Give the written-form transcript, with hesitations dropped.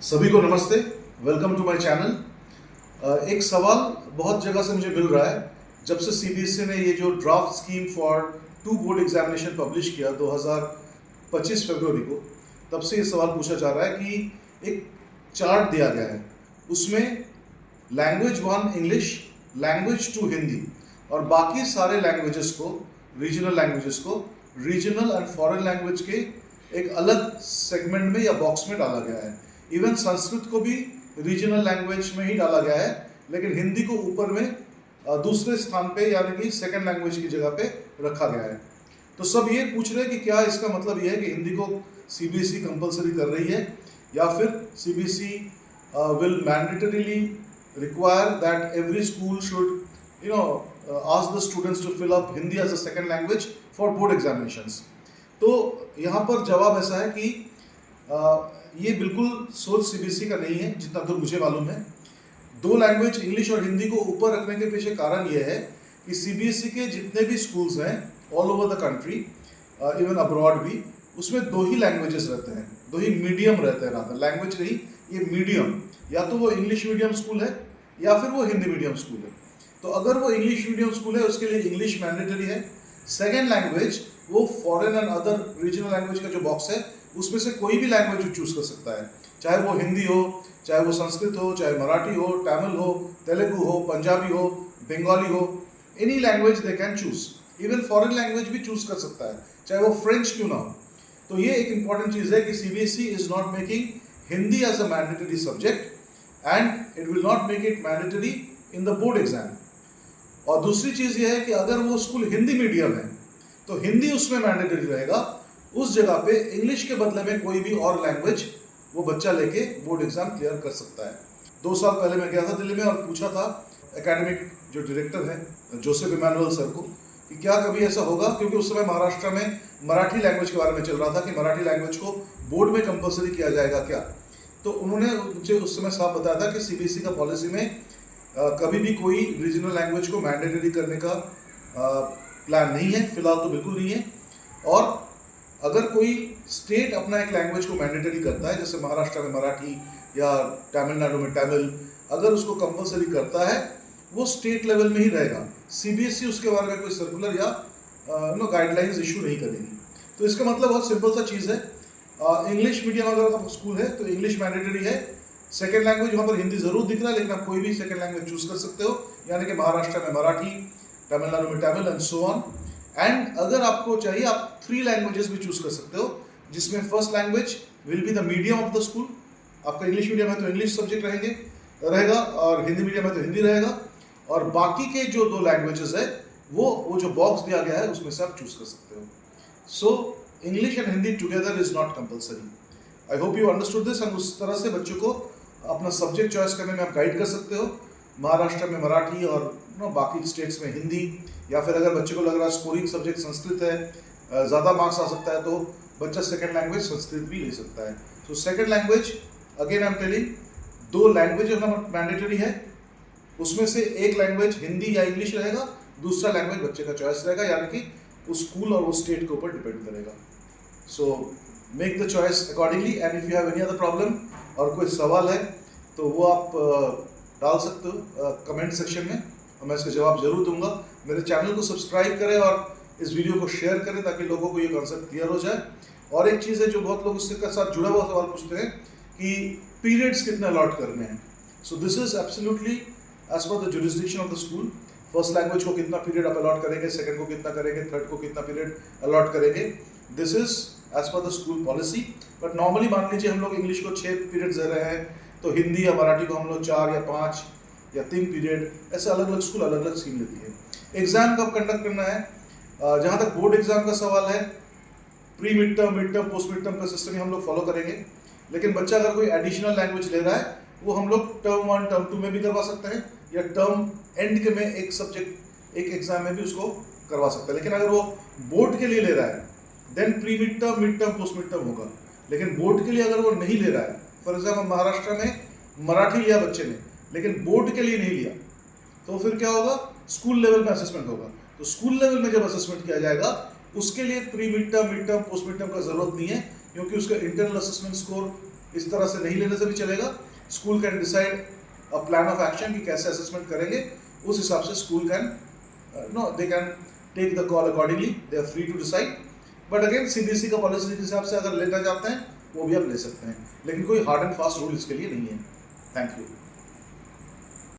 सभी को नमस्ते, वेलकम टू माय चैनल। एक सवाल बहुत जगह से मुझे मिल रहा है। जब से सीबीएसई ने ये जो draft scheme for 2 board examination publish किया 2025 फरवरी को, तब से ये सवाल पूछा जा रहा है कि एक चार्ट दिया गया है, उसमें लैंग्वेज 1 इंग्लिश, लैंग्वेज 2 हिंदी और बाकी सारे लैंग्वेजेस को, रीजनल एंड फॉरेन लैंग्वेज के एक अलग सेगमेंट में या बॉक्स में डाला गया है। इवन संस्कृत को भी रीजनल लैंग्वेज में ही डाला गया है, लेकिन हिंदी को ऊपर में दूसरे स्थान पे यानी कि सेकंड लैंग्वेज की जगह पे रखा गया है। तो सब ये पूछ रहे हैं कि क्या इसका मतलब ये है कि हिंदी को सीबीएसई कंपलसरी कर रही है या फिर CBSE will mandatorily require that every school should ask the students to fill up Hindi as a second language for board examinations. तो यहाँ पर जवाब ऐसा है कि ये बिल्कुल सोच सीबीएसई का नहीं है, जितना दूर मुझे मालूम है। 2 लैंग्वेज इंग्लिश और हिंदी को ऊपर रखने के पीछे कारण ये है कि सीबीएसई के जितने भी स्कूल्स हैं all over the country, even abroad भी, उसमें 2 ही लैंग्वेजेस रहते हैं, 2 ही मीडियम रहते हैं। रात लैंग्वेज नहीं, ये मीडियम, या तो वो इंग्लिश मीडियम स्कूल है या फिर वो हिंदी मीडियम स्कूल है। तो अगर वो इंग्लिश मीडियम स्कूल है उसके लिए इंग्लिश मैंडेटरी है। सेकेंड लैंग्वेज वो foreign and other regional language का जो बॉक्स है उसमें से कोई भी लैंग्वेज चूज कर सकता है, चाहे वो हिंदी हो, चाहे वो संस्कृत हो, चाहे मराठी हो, तमिल हो, तेलुगु हो, पंजाबी हो, बंगाली हो, any language they can choose. Even foreign language भी चूज कर सकता है, चाहे वो फ्रेंच क्यों ना हो। तो ये एक इंपॉर्टेंट चीज है कि CBSE is not making Hindi as a mandatory subject and it will not make it mandatory in the board exam. और दूसरी चीज ये है कि अगर वो स्कूल हिंदी मीडियम है तो हिंदी उसमें मैंडेटरी रहेगा, उस जगह पे इंग्लिश के बदले में कोई भी और लैंग्वेज वो बच्चा लेके बोर्ड एग्जाम क्लियर कर सकता है। 2 साल पहले मैं गया था दिल्ली में और पूछा था एकेडमिक जो डायरेक्टर है जोसेफ इमानुअल सर को कि क्या कभी ऐसा होगा, क्योंकि उस समय महाराष्ट्र में मराठी लैंग्वेज के बारे में चल रहा था कि मराठी लैंग्वेज को बोर्ड में कंपलसरी किया जाएगा क्या। तो उन्होंने मुझे उस समय साफ बताया था कि सीबीएसई का पॉलिसी में कभी भी कोई रीजनल लैंग्वेज को मैंडेटरी करने का प्लान नहीं है, फिलहाल तो बिल्कुल नहीं है। और अगर कोई स्टेट अपना एक लैंग्वेज को मैंडेटरी करता है, जैसे महाराष्ट्र में मराठी या तमिलनाडु में तमिल, अगर उसको कंपलसरी करता है वो स्टेट लेवल में ही रहेगा। सीबीएसई उसके बारे में कोई सर्कुलर या गाइडलाइंस इशू नहीं करेगी। तो इसका मतलब बहुत सिंपल सा चीज़ है, इंग्लिश मीडियम अगर आपका स्कूल है तो इंग्लिश मैंडेटरी है। सेकेंड लैंग्वेज वहाँ पर हिंदी जरूर दिख रहा है, लेकिन आप कोई भी सेकेंड लैंग्वेज चूज कर सकते हो, यानी कि महाराष्ट्र में मराठी, तमिलनाडु में Tamil and so on. And अगर आपको चाहिए आप 3 लैंग्वेजेस भी चूज कर सकते हो, जिसमें first language will be the medium of the school. आपका इंग्लिश मीडियम है तो इंग्लिश सब्जेक्ट रहेगा और हिंदी मीडियम है तो हिंदी रहेगा, और बाकी के जो 2 लैंग्वेजेस है वो जो बॉक्स दिया गया है उसमें से आप चूज कर सकते हो। So English and Hindi together is not compulsory. I hope you understood this. And उस तरह से बच्चों को अपना सब्जेक्ट चॉइस करने में आप गाइड कर सकते हो। महाराष्ट्र में मराठी और बाकी स्टेट्स में हिंदी, या फिर अगर बच्चे को लग रहा है स्कोरिंग सब्जेक्ट संस्कृत है, ज़्यादा मार्क्स आ सकता है, तो बच्चा सेकंड लैंग्वेज संस्कृत भी ले सकता है। So second language, again I am telling, 2 language mandatory है, उसमें से एक लैंग्वेज हिंदी या इंग्लिश रहेगा, दूसरा लैंग्वेज बच्चे का चॉइस रहेगा, यानी कि उस स्कूल और उस स्टेट के ऊपर डिपेंड करेगा। So make the choice accordingly. And if you have any other problem और कोई सवाल है तो वो आप डाल सकते हो कमेंट सेक्शन में, और मैं इसका जवाब जरूर दूंगा। मेरे चैनल को सब्सक्राइब करें और इस वीडियो को शेयर करें ताकि लोगों को ये कॉन्सेप्ट क्लियर हो जाए। और एक चीज़ है जो बहुत लोग इसके साथ जुड़ा हुआ सवाल पूछते हैं कि पीरियड्स कितने अलॉट करने हैं। So this is absolutely as per the jurisdiction of the school. First language को कितना पीरियड आप अलॉट करेंगे, सेकंड को कितना करेंगे, थर्ड को कितना पीरियड अलॉट करेंगे, this is as per the school policy. But normally मान लीजिए हम लोग इंग्लिश को 6 पीरियड्स दे रहे हैं, तो हिंदी या मराठी को हम लोग 4 या 5 या 3 पीरियड, ऐसे अलग अलग स्कूल अलग अलग स्कीम लेती है। एग्जाम कब कंडक्ट करना है, जहाँ तक बोर्ड एग्जाम का सवाल है, pre mid term, post mid term का सिस्टम ही हम लोग फॉलो करेंगे। लेकिन बच्चा अगर कोई एडिशनल लैंग्वेज ले रहा है वो हम लोग टर्म 1 टर्म 2 में भी करवा सकते हैं, या टर्म एंड के में एक सब्जेक्ट एक एग्जाम में भी उसको करवा सकते हैं। लेकिन अगर वो बोर्ड के लिए ले रहा है then pre mid term, post mid term होगा। लेकिन बोर्ड के लिए अगर वो नहीं ले रहा है, फॉर एग्जाम्पल महाराष्ट्र में मराठी लिया बच्चे ने लेकिन बोर्ड के लिए नहीं लिया, तो फिर क्या होगा, स्कूल लेवल में असेसमेंट होगा। तो स्कूल लेवल में जब असेसमेंट किया जाएगा उसके लिए pre mid term, post mid term का जरूरत नहीं है, क्योंकि उसका इंटरनल असेसमेंट स्कोर इस तरह से नहीं लेने से भी चलेगा। School can decide a plan of action कि कैसे असेसमेंट करेंगे, उस हिसाब से school can they can take the call accordingly, they are free to decide. But again CBSE का पॉलिसी के हिसाब से अगर लेना चाहते हैं वो भी आप ले सकते हैं, लेकिन कोई हार्ड एंड फास्ट रूल इसके लिए नहीं है। Thank you.